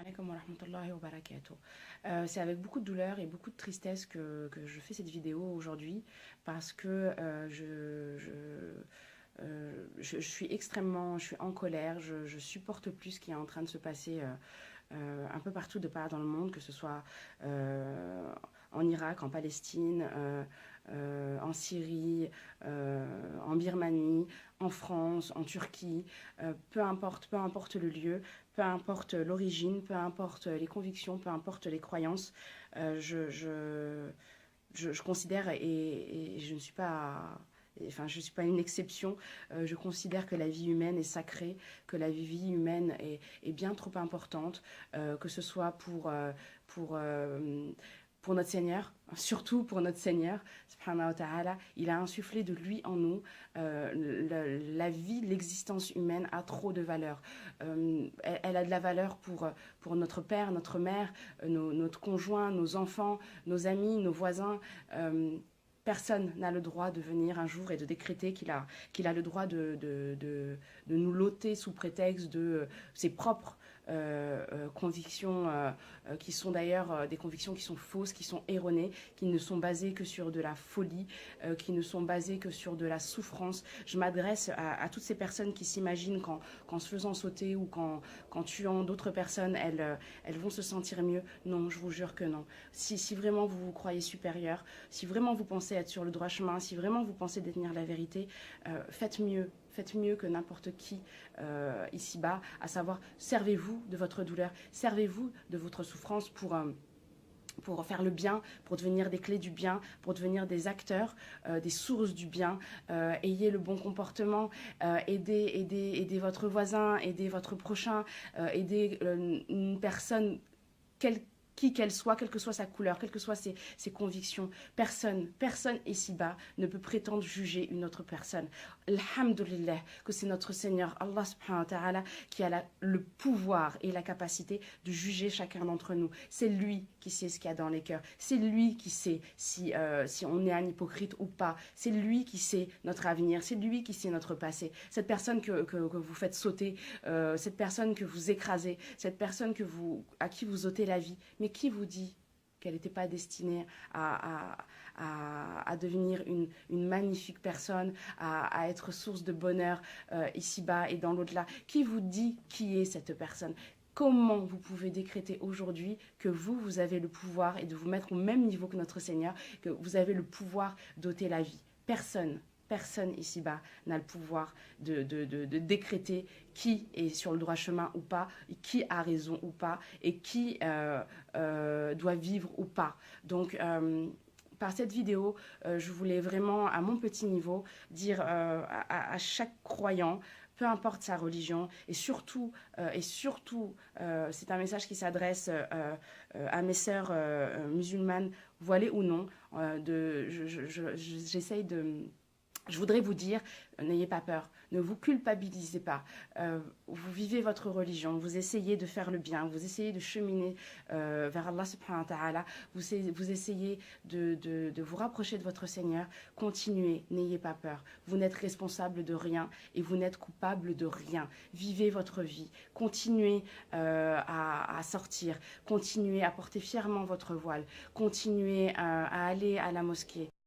Alaikum wa rahmatullahi wa barakatuh. C'est avec beaucoup de douleur et beaucoup de tristesse que je fais cette vidéo aujourd'hui parce que je suis je suis en colère, je supporte plus ce qui est en train de se passer un peu partout de part dans le monde, que ce soit en Irak, en Palestine, en Syrie, en Birmanie, en France, en Turquie, peu importe le lieu, peu importe l'origine, peu importe les convictions, peu importe les croyances, je considère, et je ne suis pas... Enfin, je ne suis pas une exception. Je considère que la vie humaine est sacrée, que la vie humaine est bien trop importante, que ce soit pour, pour notre Seigneur, surtout pour notre Seigneur, subhanahu wa ta'ala. Il a insufflé de lui en nous. La vie, l'existence humaine a trop de valeur. Elle a de la valeur pour notre père, notre mère, notre conjoint, nos enfants, nos amis, nos voisins. Personne n'a le droit de venir un jour et de décréter qu'il a le droit de nous loter sous prétexte de ses propres convictions, qui sont d'ailleurs des convictions qui sont fausses, qui sont erronées, qui ne sont basées que sur de la folie, qui ne sont basées que sur de la souffrance. Je m'adresse à toutes ces personnes qui s'imaginent qu'en se faisant sauter ou qu'en tuant d'autres personnes, elles vont se sentir mieux. Non, je vous jure que non. Si vraiment vous vous croyez supérieur, si vraiment vous pensez être sur le droit chemin, si vraiment vous pensez détenir la vérité, faites mieux. Faites mieux que n'importe qui ici-bas, à savoir, servez-vous de votre douleur, servez-vous de votre souffrance pour faire le bien, pour devenir des clés du bien, pour devenir des acteurs, des sources du bien. Ayez le bon comportement, aidez votre voisin, aidez votre prochain, aidez une personne, qui qu'elle soit, quelle que soit sa couleur, quelles que soient ses convictions. Personne ici-bas ne peut prétendre juger une autre personne. Alhamdulillah, que c'est notre Seigneur, Allah subhanahu wa ta'ala, qui a le pouvoir et la capacité de juger chacun d'entre nous. C'est lui qui sait ce qu'il y a dans les cœurs. C'est lui qui sait si on est un hypocrite ou pas. C'est lui qui sait notre avenir. C'est lui qui sait notre passé. Cette personne que vous faites sauter, cette personne que vous écrasez, cette personne à qui vous ôtez la vie, mais qui vous dit qu'elle n'était pas destinée à devenir une magnifique personne, à être source de bonheur ici-bas et dans l'au-delà? Qui vous dit qui est cette personne? Comment vous pouvez décréter aujourd'hui que vous avez le pouvoir et de vous mettre au même niveau que notre Seigneur, que vous avez le pouvoir d'ôter la vie? Personne ici-bas n'a le pouvoir de décréter qui est sur le droit chemin ou pas, qui a raison ou pas, et qui doit vivre ou pas. Donc, par cette vidéo, je voulais vraiment, à mon petit niveau, dire à chaque croyant, peu importe sa religion, et surtout, c'est un message qui s'adresse à mes sœurs musulmanes, voilées ou non. J'essaye de... Je voudrais vous dire, n'ayez pas peur, ne vous culpabilisez pas. Vous vivez votre religion, vous essayez de faire le bien, vous essayez de cheminer vers Allah subhanahu wa ta'ala, vous essayez de vous rapprocher de votre Seigneur. Continuez, n'ayez pas peur. Vous n'êtes responsable de rien et vous n'êtes coupable de rien. Vivez votre vie, continuez à sortir, continuez à porter fièrement votre voile, continuez à aller à la mosquée.